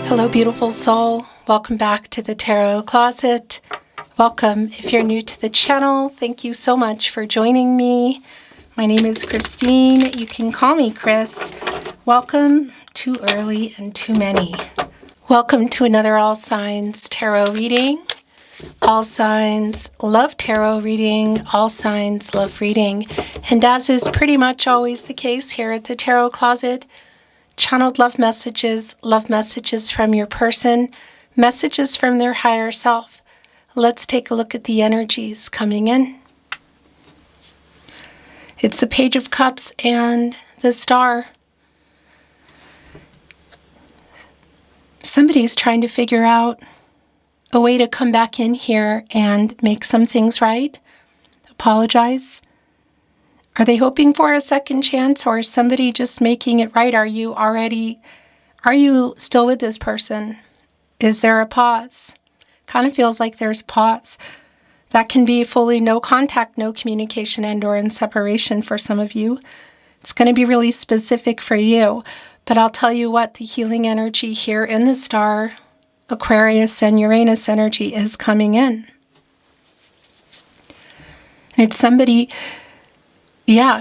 Hello, beautiful soul. Welcome back to the Tarot Closet. Welcome if you're new to the channel. Thank you so much for joining me. My name is Christine. You can call me Chris. Welcome too early and too many. Welcome to another All Signs Tarot reading. All Signs love tarot reading. All Signs love reading. And as is pretty much always the case here at the Tarot Closet, channeled love messages from your person, messages from their higher self. Let's take a look at the energies coming in. It's the Page of Cups and the Star. Somebody's trying to figure out a way to come back in here and make some things right, apologize. Are they hoping for a second chance, or is somebody just making it right? Are you still with this person? Is there a pause? Kind of feels like there's a pause. That can be fully no contact, no communication, and or in separation for some of you. It's going to be really specific for you. But I'll tell you what, the healing energy here in the Star, Aquarius and Uranus energy is coming in. And it's somebody,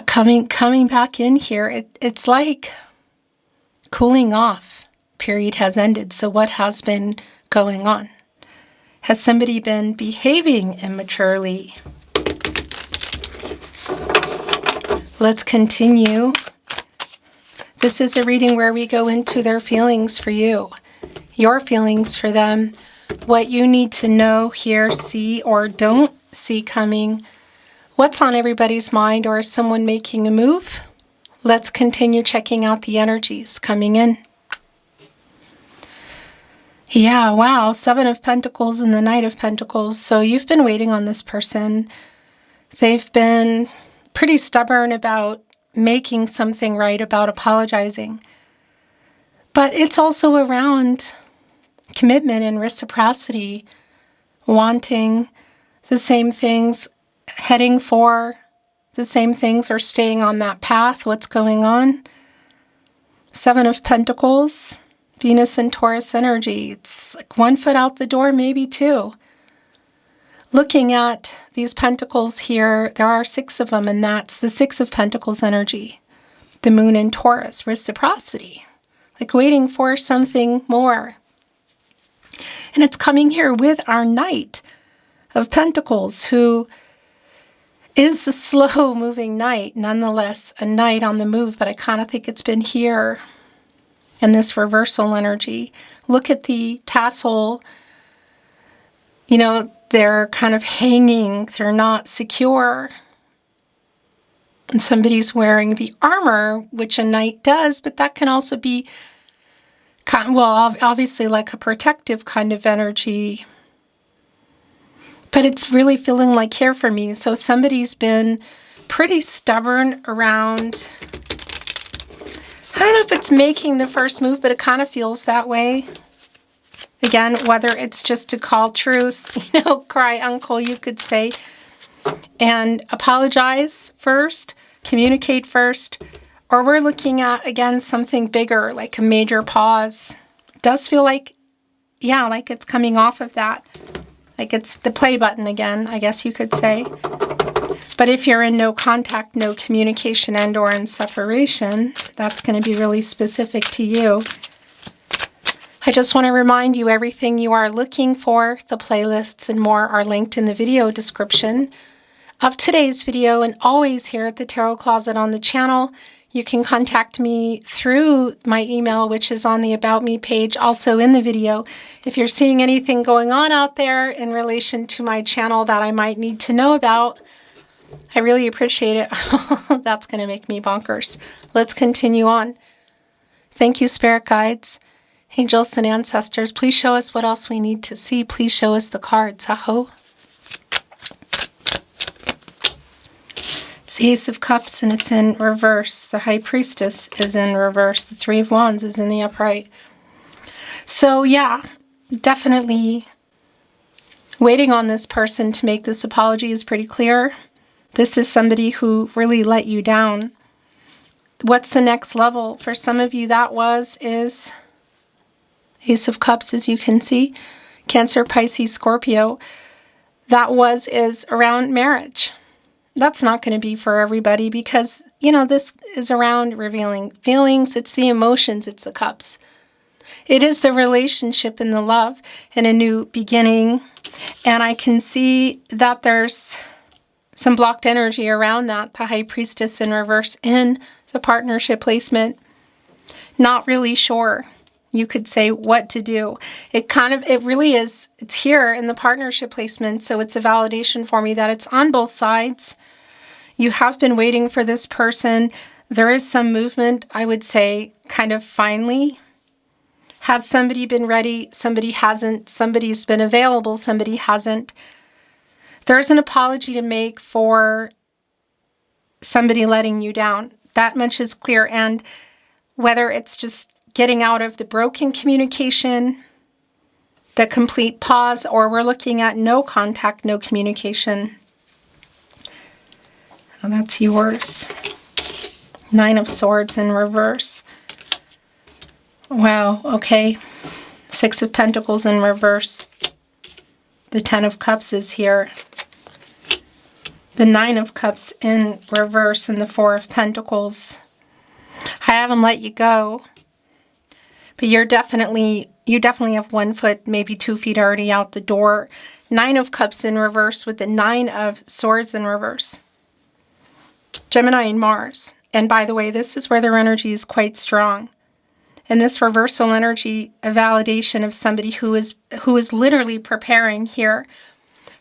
coming back in here. It's like cooling off period has ended. So what has been going on? Has somebody been behaving immaturely? Let's continue. This is a reading where we go into their feelings for you, your feelings for them, what you need to know, hear, see, or don't see coming. What's on everybody's mind, or is someone making a move? Let's continue checking out the energies coming in. Yeah, wow, Seven of Pentacles and the Knight of Pentacles. So you've been waiting on this person. They've been pretty stubborn about making something right, about apologizing. But it's also around commitment and reciprocity, wanting the same things, heading for the same things, or staying on that path. What's going on? Seven of Pentacles, Venus and Taurus energy. It's like one foot out the door, maybe two. Looking at these pentacles here, there are six of them, and that's the Six of Pentacles energy. The Moon in Taurus, reciprocity. Like waiting for something more. And it's coming here with our Knight of Pentacles, who is a slow-moving knight, nonetheless a knight on the move, but I kind of think it's been here in this reversal energy. Look at the tassel. They're kind of hanging. They're not secure. And somebody's wearing the armor, which a knight does, but that can also be, obviously like a protective kind of energy. But it's really feeling like here for me. So somebody's been pretty stubborn around, I don't know if it's making the first move, but it kind of feels that way. Again, whether it's just to call truce, cry uncle, you could say, and apologize first, communicate first, or we're looking at, again, something bigger, like a major pause. It does feel like, like it's coming off of that. Like it's the play button again, I guess you could say. But if you're in no contact, no communication, and or in separation, that's going to be really specific to you. I just want to remind you, everything you are looking for, the playlists and more, are linked in the video description of today's video, and always here at the Tarot Closet on the channel. You can contact me through my email, which is on the About Me page, also in the video. If you're seeing anything going on out there in relation to my channel that I might need to know about, I really appreciate it. That's going to make me bonkers. Let's continue on. Thank you, Spirit Guides, Angels, and Ancestors. Please show us what else we need to see. Please show us the cards. Aho. It's the Ace of Cups, and it's in reverse. The High Priestess is in reverse. The Three of Wands is in the upright. So, definitely waiting on this person to make this apology is pretty clear. This is somebody who really let you down. What's the next level? For some of you, that is Ace of Cups, as you can see. Cancer, Pisces, Scorpio. That is around marriage. That's not going to be for everybody because, this is around revealing feelings. It's the emotions. It's the cups. It is the relationship and the love and a new beginning. And I can see that there's some blocked energy around that. The High Priestess in reverse in the partnership placement. Not really sure. You could say what to do. It really is, it's here in the partnership placement, so it's a validation for me that it's on both sides. You have been waiting for this person. There is some movement, I would say, kind of finally. Has somebody been ready? Somebody hasn't. Somebody's been available. Somebody hasn't. There's an apology to make for somebody letting you down. That much is clear. And whether it's just getting out of the broken communication, the complete pause, or we're looking at no contact, no communication. Well, that's yours. 9 of Swords in reverse. Wow, okay. 6 of Pentacles in reverse. The 10 of Cups is here. The 9 of Cups in reverse and the 4 of Pentacles. I haven't let you go. But you definitely have 1 foot, maybe 2 feet already out the door. 9 of Cups in reverse with the 9 of Swords in reverse. Gemini and Mars. And by the way, this is where their energy is quite strong. And this reversal energy, a validation of somebody who is literally preparing here.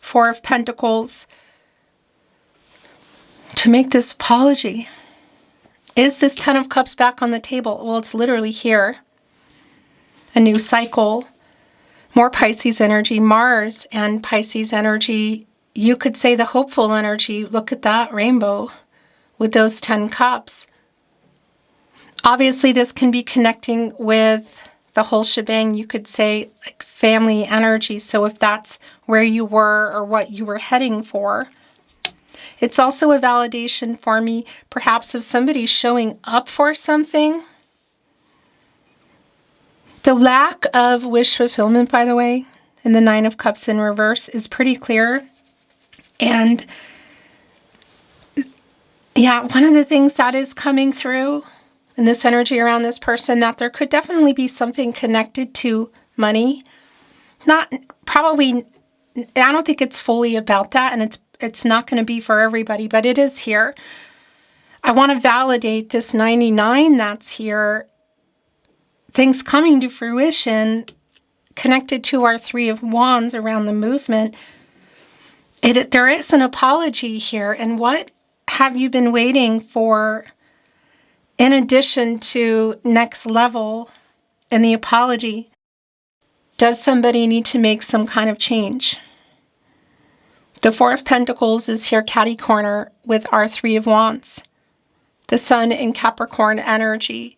4 of Pentacles to make this apology. Is this 10 of Cups back on the table? Well, it's literally here. A new cycle, more Pisces energy, Mars and Pisces energy. You could say the hopeful energy. Look at that rainbow with those 10 cups. Obviously, this can be connecting with the whole shebang. You could say like family energy. So if that's where you were or what you were heading for. It's also a validation for me, perhaps, of somebody showing up for something. The lack of wish fulfillment, by the way, in the 9 of Cups in reverse is pretty clear. And yeah, one of the things that is coming through in this energy around this person, that there could definitely be something connected to money. I don't think it's fully about that, and it's not going to be for everybody, but it is here. I want to validate this 99 that's here. Things coming to fruition connected to our 3 of Wands around the movement. There is an apology here. And what have you been waiting for in addition to next level in the apology? Does somebody need to make some kind of change? The 4 of Pentacles is here catty corner with our 3 of Wands. The Sun in Capricorn energy.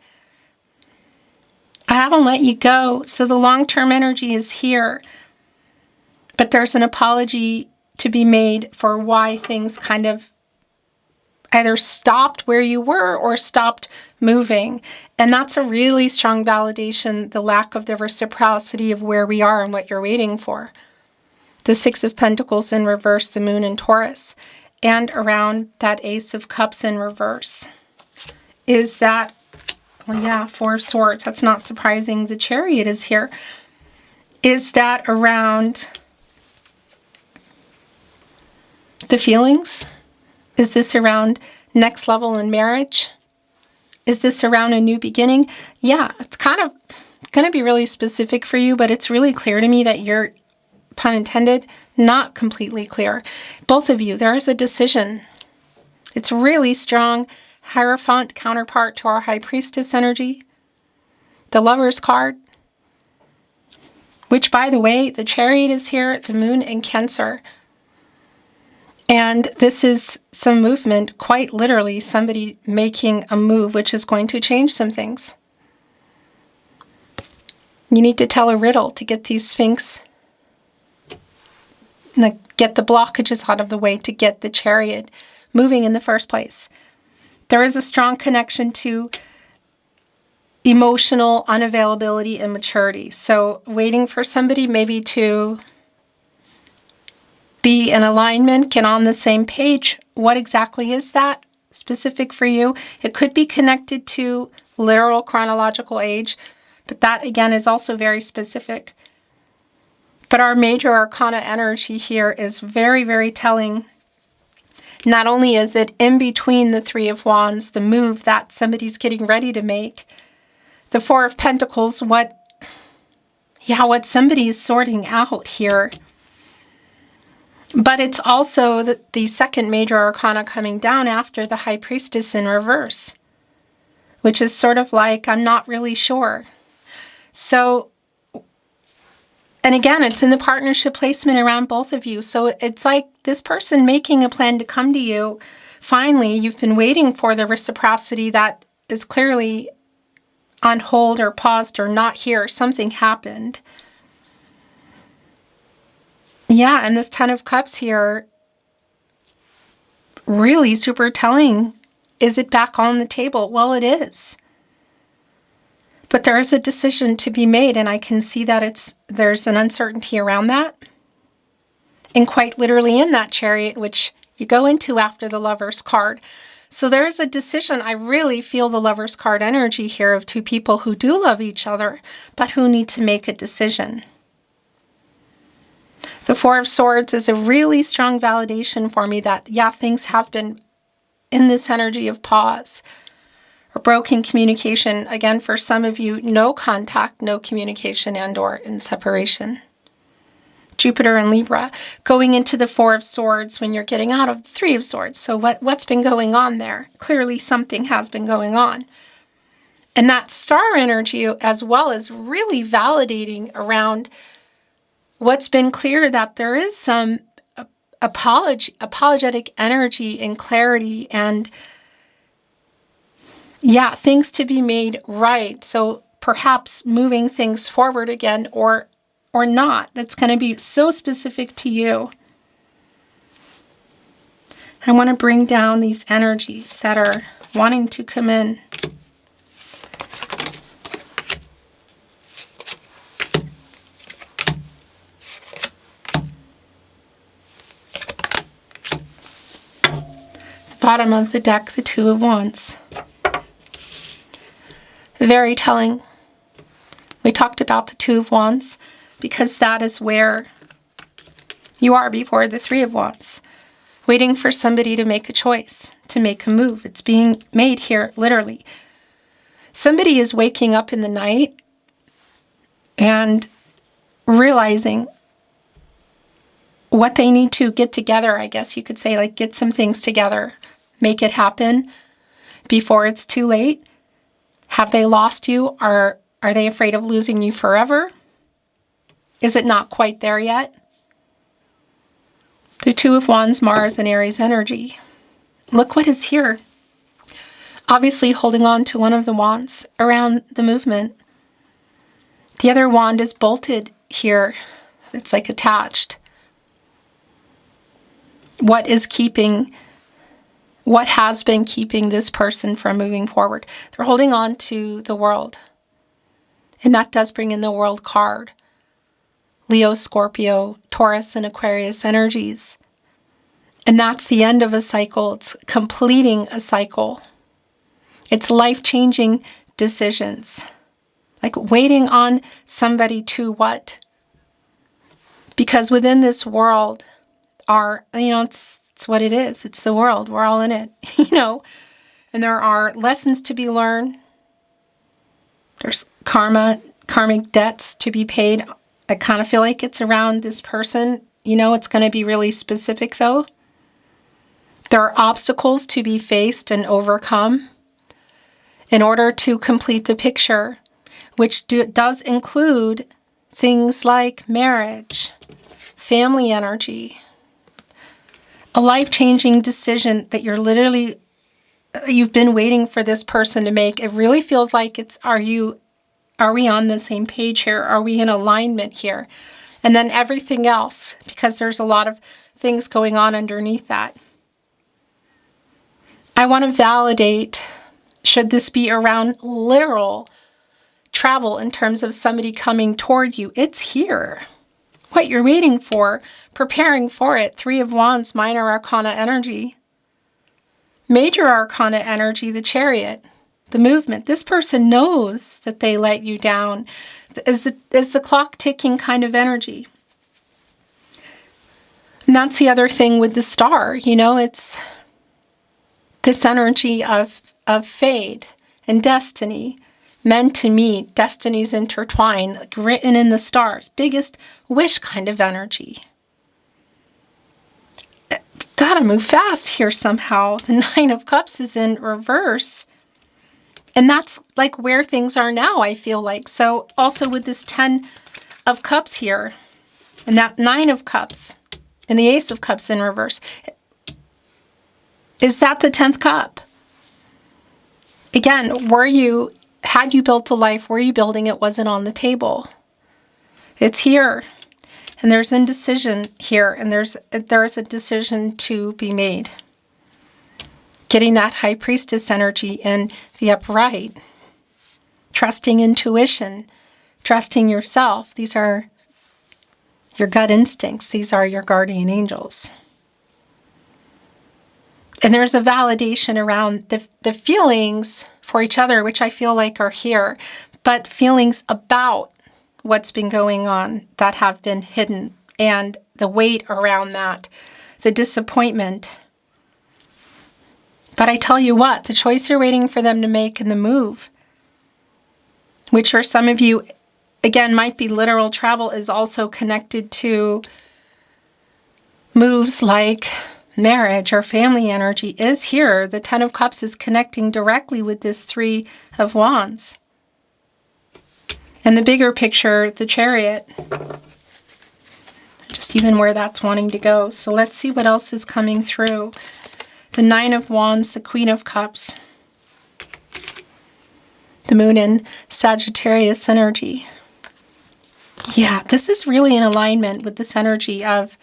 I haven't let you go. So the long-term energy is here. But there's an apology to be made for why things kind of either stopped where you were or stopped moving. And that's a really strong validation, the lack of the reciprocity of where we are and what you're waiting for. The 6 of Pentacles in reverse, the Moon in Taurus, and around that Ace of Cups in reverse. Is that, well, yeah, 4 of Swords. That's not surprising. The Chariot is here. Is that around the feelings? Is this around next level in marriage? Is this around a new beginning? Yeah, it's kind of going to be really specific for you, but it's really clear to me that you're, pun intended, not completely clear. Both of you, there is a decision. It's really strong. Hierophant counterpart to our High Priestess energy. The Lover's card. Which, by the way, the Chariot is here, the Moon in Cancer. And this is some movement, quite literally, somebody making a move which is going to change some things. You need to tell a riddle to get these Sphinx, get the blockages out of the way, to get the Chariot moving in the first place. There is a strong connection to emotional unavailability and maturity. So waiting for somebody maybe to be in alignment, get on the same page. What exactly is that specific for you? It could be connected to literal chronological age, but that again is also very specific. But our major arcana energy here is very, very telling. Not only is it in between the Three of Wands, the move that somebody's getting ready to make, the Four of Pentacles, what somebody's sorting out here. But it's also the second major arcana coming down after the High Priestess in reverse, which is sort of like, I'm not really sure. So, and again, it's in the partnership placement around both of you. So it's like this person making a plan to come to you. Finally, you've been waiting for the reciprocity that is clearly on hold or paused or not here. Something happened. Yeah, and this Ten of Cups here, really super telling. Is it back on the table? Well, it is. But there is a decision to be made, and I can see that there's an uncertainty around that. And quite literally in that Chariot, which you go into after the Lover's card. So there's a decision. I really feel the Lover's card energy here of two people who do love each other, but who need to make a decision. The Four of Swords is a really strong validation for me that, yeah, things have been in this energy of pause or broken communication. Again, for some of you, no contact, no communication, and or in separation. Jupiter and Libra, going into the Four of Swords when you're getting out of the Three of Swords. So what's been going on there? Clearly something has been going on. And that star energy as well is really validating around what's been clear, that there is some apologetic energy and clarity and, yeah, things to be made right. So perhaps moving things forward again or not. That's going to be so specific to you. I want to bring down these energies that are wanting to come in. Bottom of the deck, the Two of Wands. Very telling. We talked about the Two of Wands because that is where you are before the Three of Wands. Waiting for somebody to make a choice, to make a move. It's being made here, literally. Somebody is waking up in the night and realizing what they need to get together, I guess you could say, like get some things together. Make it happen before it's too late. Have they lost you? Are they afraid of losing you forever? Is it not quite there yet? The Two of Wands, Mars and Aries energy. Look what is here. Obviously holding on to one of the wands around the movement. The other wand is bolted here. It's like attached. What has been keeping this person from moving forward? They're holding on to the World. And that does bring in the World card. Leo, Scorpio, Taurus, and Aquarius energies. And that's the end of a cycle. It's completing a cycle. It's life-changing decisions. Like waiting on somebody to what? Because within this world are, it's what it is. It's the world. We're all in it, And there are lessons to be learned. There's karmic debts to be paid. I kind of feel like it's around this person. It's going to be really specific, though. There are obstacles to be faced and overcome in order to complete the picture, which does include things like marriage, family energy, a life-changing decision that you've been waiting for this person to make. It really feels like are we on the same page here? Are we in alignment here? And then everything else, because there's a lot of things going on underneath that. I want to validate, should this be around literal travel in terms of somebody coming toward you. It's here. What you're waiting for, preparing for it. 3 of Wands, Minor Arcana energy. Major Arcana energy, the Chariot, the movement. This person knows that they let you down. As the clock ticking kind of energy. And that's the other thing with the Star. You know, it's this energy of fate and destiny. Meant to meet, destinies intertwine, like written in the stars. Biggest wish kind of energy. Gotta move fast here somehow. The 9 of Cups is in reverse. And that's like where things are now, I feel like. So also with this 10 of Cups here, and that 9 of Cups, and the Ace of Cups in reverse. Is that the 10th cup? Again, had you built a life, were you building it? Was it on the table? It's here. And there's indecision here, and there's a decision to be made. Getting that High Priestess energy in the upright. Trusting intuition. Trusting yourself. These are your gut instincts. These are your guardian angels. And there's a validation around the feelings for each other, which I feel like are here, but feelings about what's been going on that have been hidden, and the weight around that, the disappointment. But I tell you what, the choice you're waiting for them to make and the move, which for some of you, again, might be literal travel, is also connected to moves like marriage or family energy, is here. The 10 of Cups is connecting directly with this 3 of Wands. And the bigger picture, the Chariot. Just even where that's wanting to go. So let's see what else is coming through. The 9 of Wands, the Queen of Cups. The Moon in Sagittarius energy. Yeah, this is really in alignment with this energy of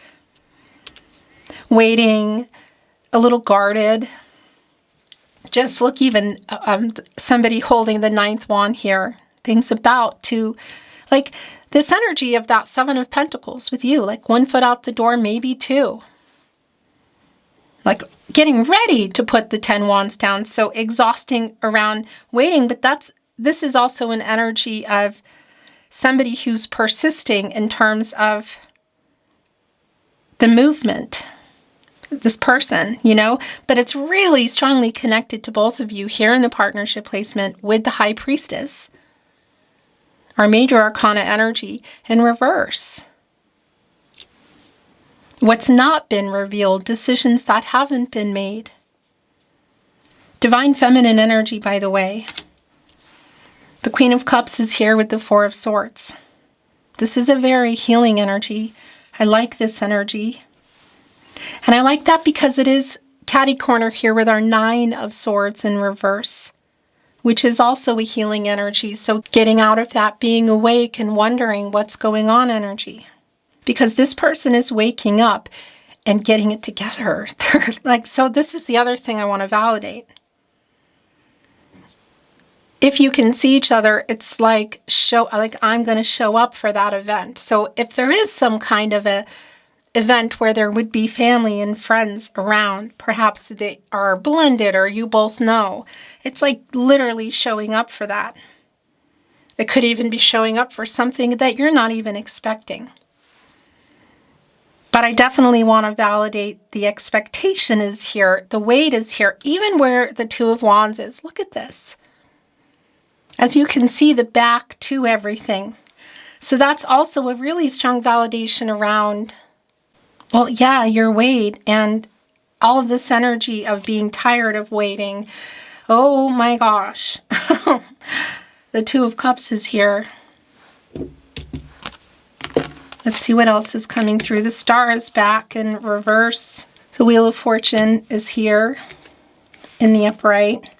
waiting, a little guarded. Just look, even somebody holding the 9th wand here. Things about to, like this energy of that 7 of Pentacles with you, like 1 foot out the door, maybe 2. Like getting ready to put the 10 wands down. So exhausting around waiting, but this is also an energy of somebody who's persisting in terms of the movement. This person, you know, but it's really strongly connected to both of you here in the partnership placement with the High Priestess, our major arcana energy in reverse. What's not been revealed, decisions that haven't been made. Divine feminine energy, by the way. The Queen of Cups is here with the 4 of Swords. This is a very healing energy. I like this energy. And I like that because it is catty corner here with our 9 of Swords in reverse, which is also a healing energy. So getting out of that being awake and wondering what's going on energy. Because this person is waking up and getting it together. They're like, so this is the other thing I want to validate. If you can see each other, it's like I'm going to show up for that event. So if there is some kind of a event where there would be family and friends around, perhaps they are blended or you both know, it's like literally showing up for that. It could even be showing up for something that you're not even expecting. But I definitely want to validate the expectation is here, the weight is here, even where the 2 of Wands is. Look at this. As you can see, the back to everything. So that's also a really strong validation around, well, yeah, your weight and all of this energy of being tired of waiting. Oh my gosh. The 2 of Cups is here. Let's see what else is coming through. The Star is back in reverse. The Wheel of Fortune is here in the upright.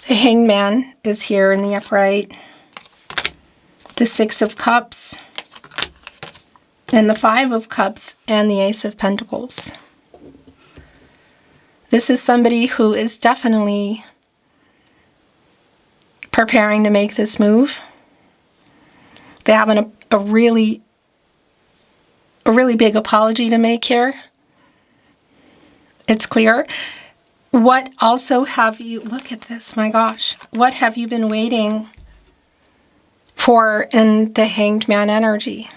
The Hangman is here in the upright. The 6 of Cups. And the 5 of Cups and the Ace of Pentacles. This is somebody who is definitely preparing to make this move. They have a really big apology to make here. It's clear. What also have you, look at this, my gosh. What have you been waiting for in the Hanged Man energy?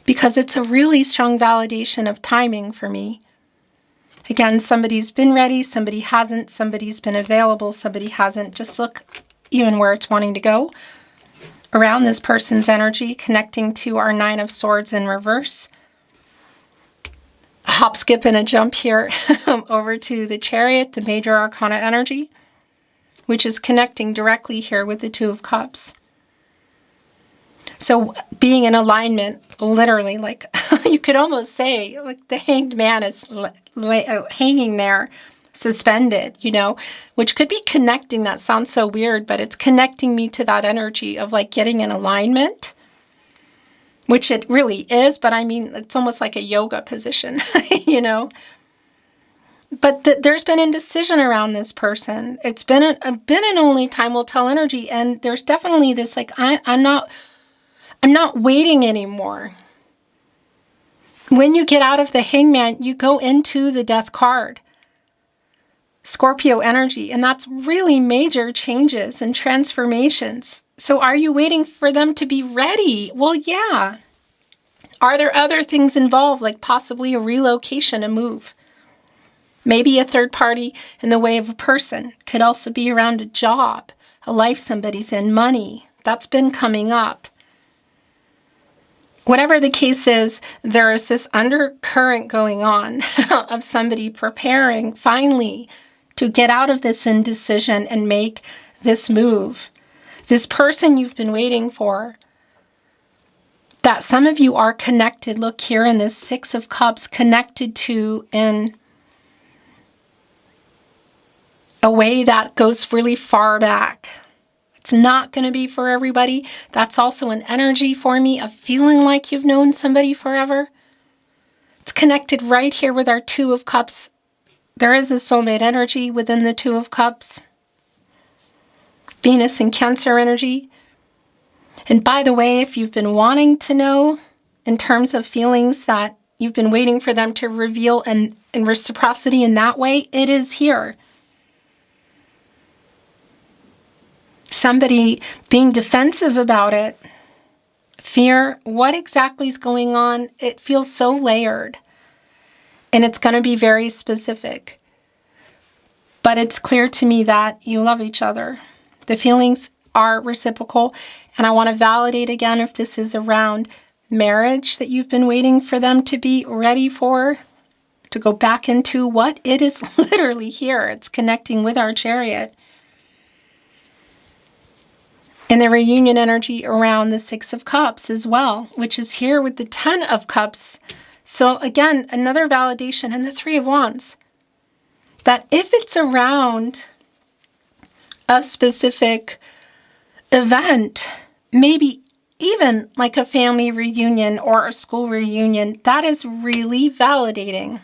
Because it's a really strong validation of timing for me. Again, somebody's been ready, somebody hasn't, somebody's been available, somebody hasn't. Just look even where it's wanting to go. Around this person's energy, connecting to our Nine of Swords in reverse. A hop, skip, and a jump here over to the Chariot, the Major Arcana energy, which is connecting directly here with the Two of Cups. So being in alignment, literally, like you could almost say, like the Hanged Man is hanging there, suspended, you know, which could be connecting. That sounds so weird, but it's connecting me to that energy of like getting in alignment, which it really is. But I mean, it's almost like a yoga position, you know. But there's been indecision around this person. It's been an only time will tell energy, and there's definitely this like I'm not waiting anymore. When you get out of the Hangman, you go into the Death card. Scorpio energy, and that's really major changes and transformations. So are you waiting for them to be ready? Well, yeah. Are there other things involved, like possibly a relocation, a move? Maybe a third party in the way of a person. Could also be around a job, a life somebody's in, money. That's been coming up. Whatever the case is, there is this undercurrent going on of somebody preparing finally to get out of this indecision and make this move. This person you've been waiting for, that some of you are connected. Look here in this Six of Cups, connected to in a way that goes really far back. It's not going to be for everybody. That's also an energy for me of feeling like you've known somebody forever. It's connected right here with our Two of Cups. There is a soulmate energy within the Two of Cups. Venus and Cancer energy. And by the way, if you've been wanting to know in terms of feelings that you've been waiting for them to reveal and reciprocity in that way, it is here. Somebody being defensive about it. Fear, what exactly is going on? It feels so layered. And it's going to be very specific. But it's clear to me that you love each other. The feelings are reciprocal. And I want to validate again if this is around marriage that you've been waiting for them to be ready for, to go back into what? It is literally here. It's connecting with our Chariot. And the reunion energy around the Six of Cups as well, which is here with the Ten of Cups. So again, another validation, and the Three of Wands. That if it's around a specific event, maybe even like a family reunion or a school reunion, that is really validating.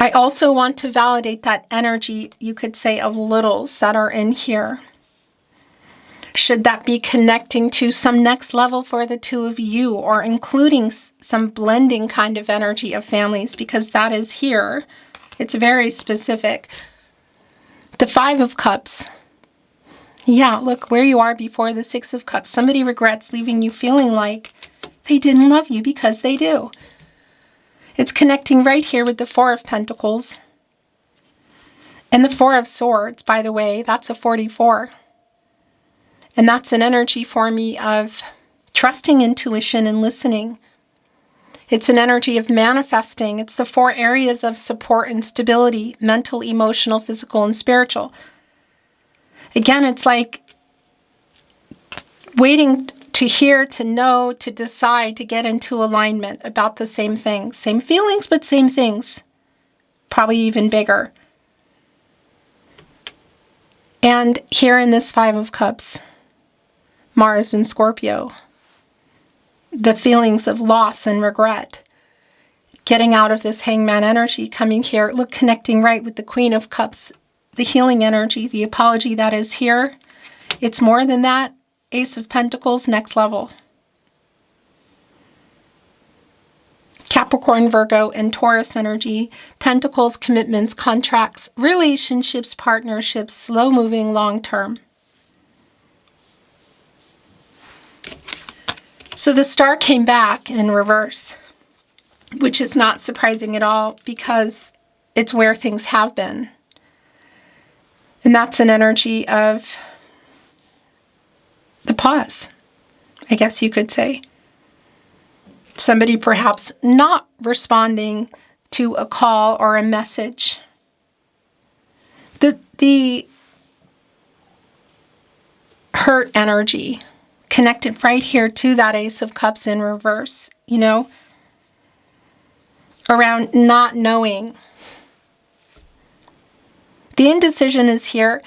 I also want to validate that energy, you could say, of littles that are in here. Should that be connecting to some next level for the two of you, or including some blending kind of energy of families, because that is here. It's very specific. The Five of Cups. Yeah, look where you are before the Six of Cups. Somebody regrets leaving you feeling like they didn't love you, because they do. It's connecting right here with the Four of Pentacles. And the Four of Swords, by the way, that's a 44. And that's an energy for me of trusting intuition and listening. It's an energy of manifesting. It's the four areas of support and stability: mental, emotional, physical, and spiritual. Again, it's like waiting to hear, to know, to decide, to get into alignment about the same things. Same feelings, but same things. Probably even bigger. And here in this Five of Cups, Mars and Scorpio, the feelings of loss and regret. Getting out of this Hangman energy, coming here, look, connecting right with the Queen of Cups, the healing energy, the apology that is here. It's more than that. Ace of Pentacles, next level. Capricorn, Virgo, and Taurus energy. Pentacles, commitments, contracts, relationships, partnerships, slow-moving, long-term. So the Star came back in reverse, which is not surprising at all because it's where things have been. And that's an energy of the pause, I guess you could say. Somebody perhaps not responding to a call or a message. The hurt energy connected right here to that Ace of Cups in reverse, you know, around not knowing. The indecision is here.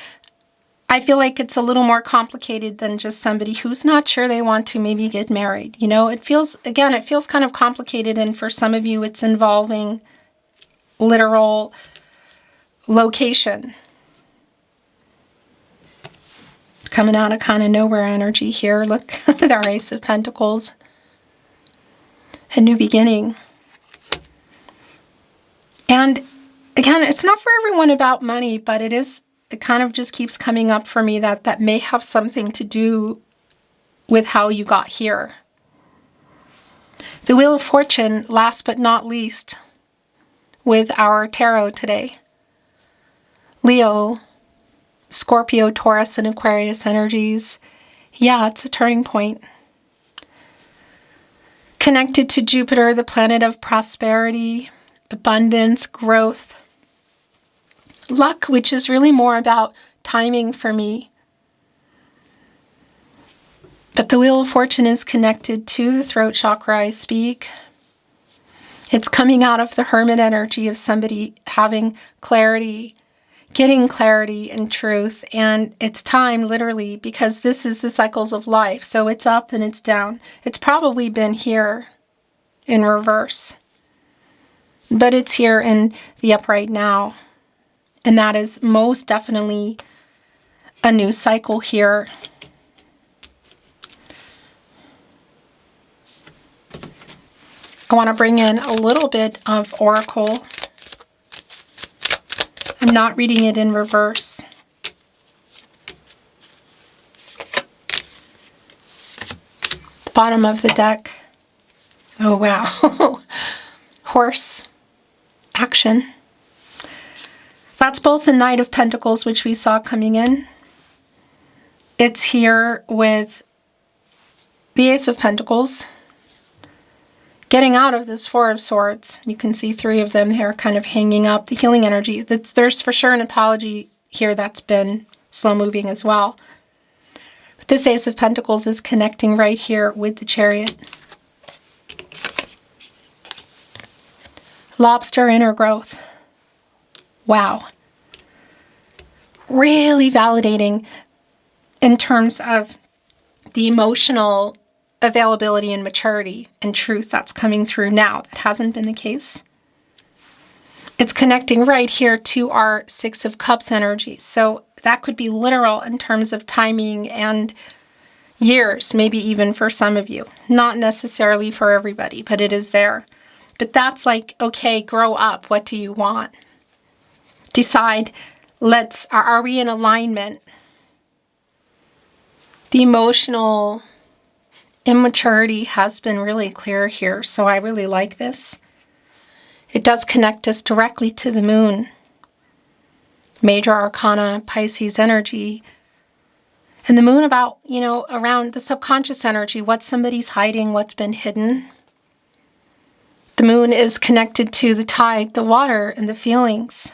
I feel like it's a little more complicated than just somebody who's not sure they want to maybe get married. You know, it feels kind of complicated, and for some of you it's involving literal location. Coming out of kind of nowhere energy here. Look, with our Ace of Pentacles. A new beginning. And again, it's not for everyone about money, but it kind of just keeps coming up for me that may have something to do with how you got here. The Wheel of Fortune, last but not least, with our tarot today. Leo, Scorpio, Taurus, and Aquarius energies. Yeah, it's a turning point. Connected to Jupiter, the planet of prosperity, abundance, growth. Luck, which is really more about timing for me. But the Wheel of Fortune is connected to the throat chakra I speak. It's coming out of the Hermit energy of somebody having clarity, getting clarity and truth. And it's time, literally, because this is the cycles of life. So it's up and it's down. It's probably been here in reverse. But it's here in the upright now. And that is most definitely a new cycle here. I want to bring in a little bit of Oracle. I'm not reading it in reverse. The bottom of the deck. Oh, wow. Horse action. That's both the Knight of Pentacles, which we saw coming in. It's here with the Ace of Pentacles. Getting out of this Four of Swords. You can see three of them here kind of hanging up. The healing energy. There's for sure an apology here that's been slow moving as well. But this Ace of Pentacles is connecting right here with the Chariot. Lobster, inner growth. Wow. Really validating in terms of the emotional availability and maturity and truth that's coming through now. That hasn't been the case. It's connecting right here to our Six of Cups energy. So that could be literal in terms of timing and years, maybe even for some of you. Not necessarily for everybody, but it is there. But that's like, okay, grow up. What do you want? Decide, are we in alignment? The emotional immaturity has been really clear here, so I really like this. It does connect us directly to the moon. Major Arcana, Pisces energy. And the moon about, around the subconscious energy, what somebody's hiding, what's been hidden. The moon is connected to the tide, the water, and the feelings.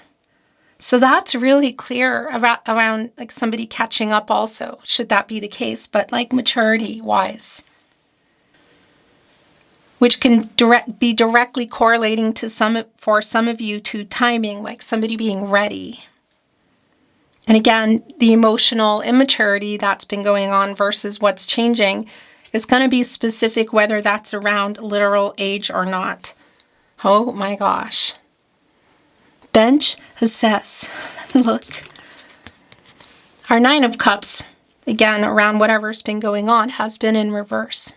So that's really clear around like somebody catching up also, should that be the case, but like maturity-wise. Which can be directly correlating to for some of you to timing, like somebody being ready. And again, the emotional immaturity that's been going on versus what's changing is going to be specific whether that's around literal age or not. Oh my gosh. Bench, assess. Look, Our Nine of Cups, again, around whatever's been going on, has been in reverse.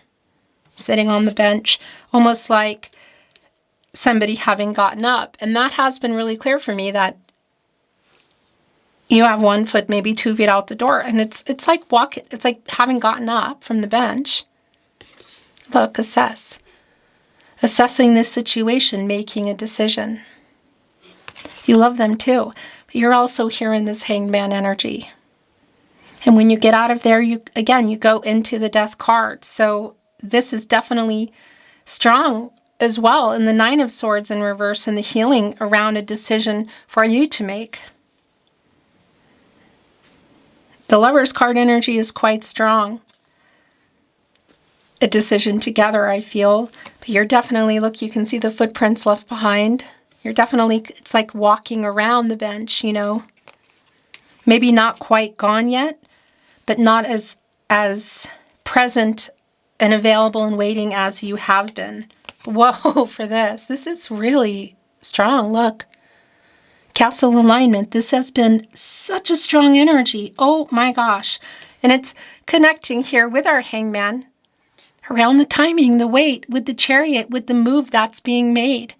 Sitting on the bench, almost like somebody having gotten up. And that has been really clear for me, that you have 1 foot, maybe 2 feet out the door. And it's like walking, it's like having gotten up from the bench. Look, assess. Assessing this situation, making a decision. You love them too. But you're also here in this Hanged Man energy. And when you get out of there, you go into the Death card. So this is definitely strong as well. And the Nine of Swords in reverse, and the healing around a decision for you to make. The Lover's card energy is quite strong. A decision together, I feel. But you're definitely, look, you can see the footprints left behind. You're definitely, it's like walking around the bench, you know. Maybe not quite gone yet, but not as present and available and waiting as you have been. Whoa, for this. This is really strong. Look. Castle alignment. This has been such a strong energy. Oh my gosh. And it's connecting here with our Hangman. Around the timing, the weight, with the Chariot, with the move that's being made.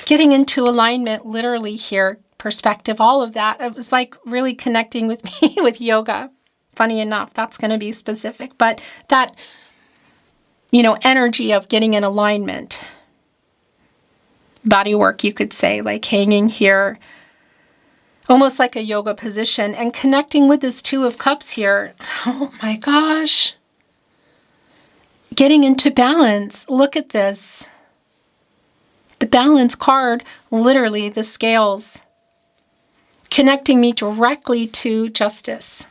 Getting into alignment literally here, perspective, all of that. It was like really connecting with me with yoga. Funny enough, that's going to be specific. But that, you know, energy of getting in alignment. Body work, you could say, like hanging here. Almost like a yoga position. And connecting with this Two of Cups here. Oh my gosh. Getting into balance. Look at this. The balance card, literally the scales, connecting me directly to justice.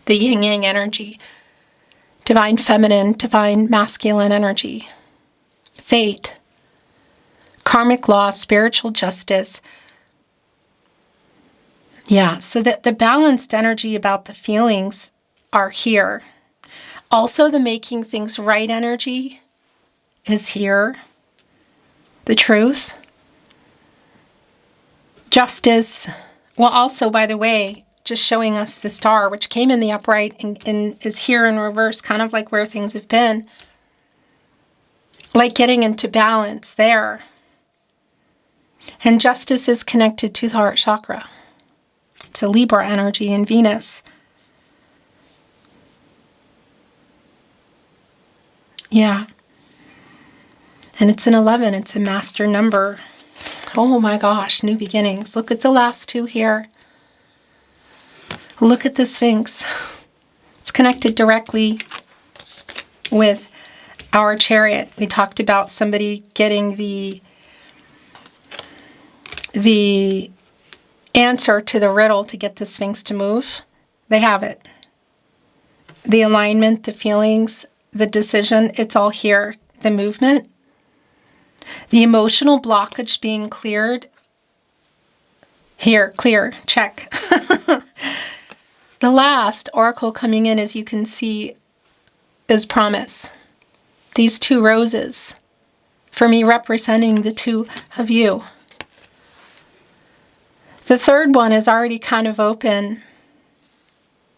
The yin-yang energy. Divine feminine, divine masculine energy. Fate. Karmic law, spiritual justice. Yeah, so that the balanced energy about the feelings are here. Also, the making things right energy is here. The truth. Justice. Well, also, by the way, just showing us the star, which came in the upright and is here in reverse, kind of like where things have been. Like getting into balance there. And justice is connected to the heart chakra. It's a Libra energy in Venus. Yeah. And it's an 11. It's a master number. Oh my gosh, new beginnings. Look at the last two here. Look at the Sphinx. It's connected directly with our Chariot. We talked about somebody getting the answer to the riddle to get the Sphinx to move. They have it. The alignment, the feelings, the decision, it's all here. The movement. The emotional blockage being cleared. Here, clear, check. The last oracle coming in, as you can see, is promise. These two roses, for me, representing the two of you. The third one is already kind of open.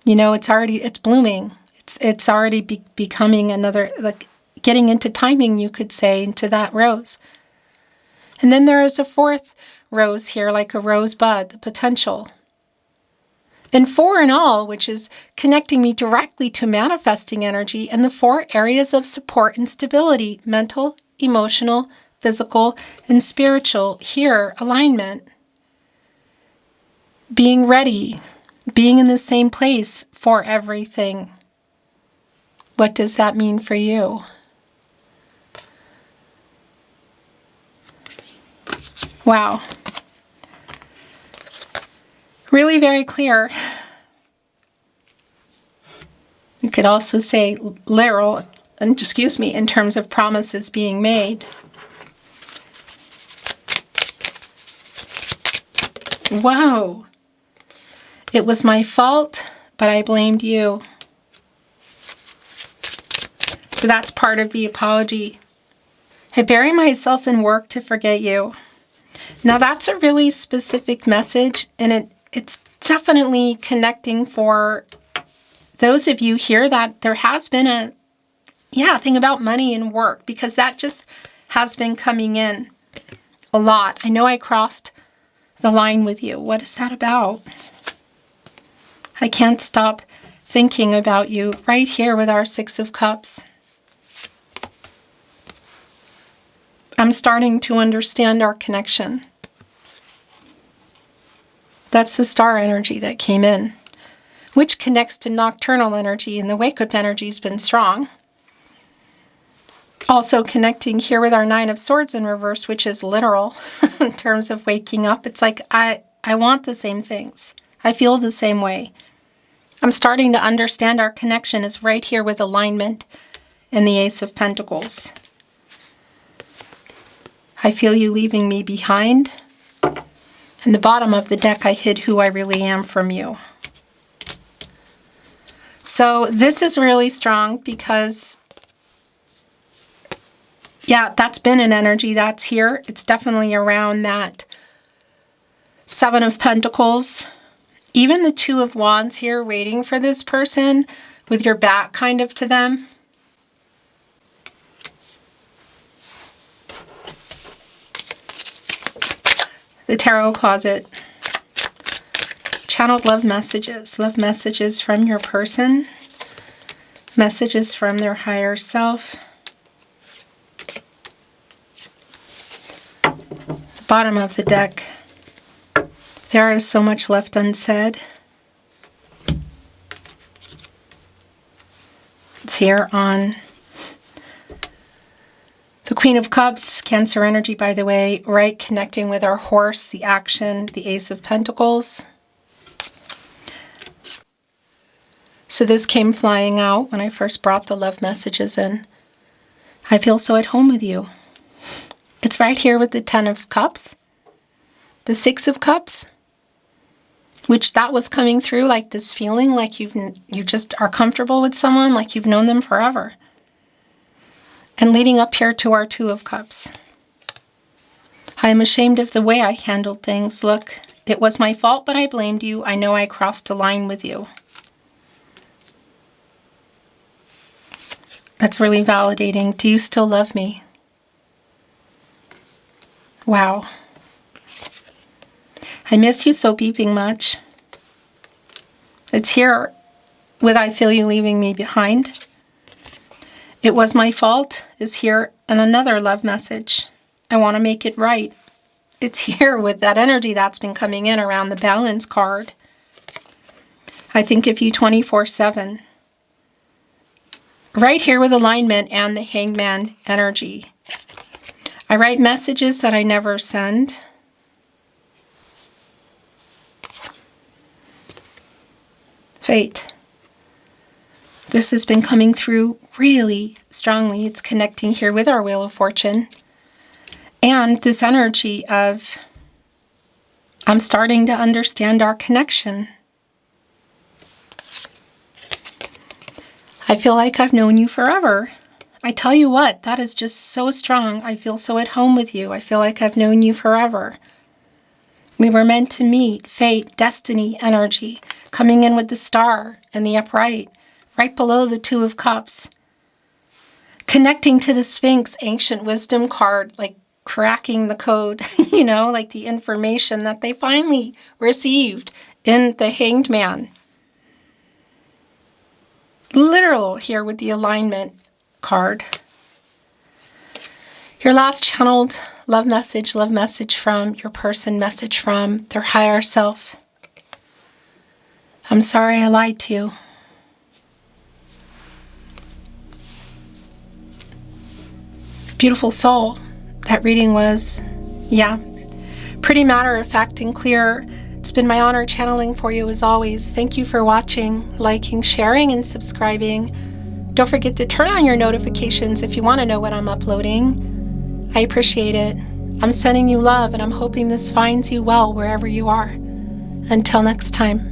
You know, it's blooming. It's already becoming another, like getting into timing, you could say, into that rose. And then there is a fourth rose here, like a rosebud, the potential. And 4 in all, which is connecting me directly to manifesting energy and the 4 areas of support and stability: mental, emotional, physical, and spiritual. Here, alignment. Being ready, being in the same place for everything. What does that mean for you? Wow. Really very clear. You could also say literal, and excuse me, in terms of promises being made. Wow. It was my fault, but I blamed you. So that's part of the apology. I bury myself in work to forget you. Now that's a really specific message, and it's definitely connecting for those of you here that there has been a thing about money and work, because that just has been coming in a lot. I know I crossed the line with you. What is that about? I can't stop thinking about you right here with our Six of Cups. I'm starting to understand our connection. That's the star energy that came in, which connects to nocturnal energy, and the wake-up energy has been strong. Also connecting here with our Nine of Swords in reverse, which is literal in terms of waking up. It's like, I want the same things. I feel the same way. I'm starting to understand our connection is right here with alignment and the Ace of Pentacles. I feel you leaving me behind. In the bottom of the deck, I hid who I really am from you. So this is really strong because, yeah, that's been an energy that's here. It's definitely around that Seven of Pentacles. Even the Two of Wands here, waiting for this person with your back kind of to them. The Tarot Closet. Channeled love messages from your person, messages from their higher self. The bottom of the deck. There is so much left unsaid. It's here on the Queen of Cups, Cancer energy, by the way, right, connecting with our horse, the action, the Ace of Pentacles. So this came flying out when I first brought the love messages in. I feel so at home with you. It's right here with the Ten of Cups, the Six of Cups, which that was coming through like this feeling like you just are comfortable with someone, like you've known them forever. And leading up here to our Two of Cups. I am ashamed of the way I handled things. Look, it was my fault, but I blamed you. I know I crossed a line with you. That's really validating. Do you still love me? Wow. I miss you so beeping much. It's here with I feel you leaving me behind. It was my fault is here, and another love message. I want to make it right. It's here with that energy that's been coming in around the Balance card. I think of you 24/7. Right here with alignment and the Hangman energy. I write messages that I never send. Fate. This has been coming through really strongly. It's connecting here with our Wheel of Fortune. And this energy of, I'm starting to understand our connection. I feel like I've known you forever. I tell you what, that is just so strong. I feel so at home with you. I feel like I've known you forever. We were meant to meet. Fate, destiny, energy, coming in with the Star and the Upright, right below the Two of Cups. Connecting to the Sphinx, ancient wisdom card, like cracking the code, you know, like the information that they finally received in the Hanged Man. Literal here with the alignment card. Your last channeled love message from your person, message from their higher self. I'm sorry I lied to you. Beautiful soul. That reading was, yeah, pretty matter of fact and clear. It's been my honor channeling for you as always. Thank you for watching, liking, sharing, and subscribing. Don't forget to turn on your notifications if you want to know when I'm uploading. I appreciate it. I'm sending you love, and I'm hoping this finds you well wherever you are. Until next time.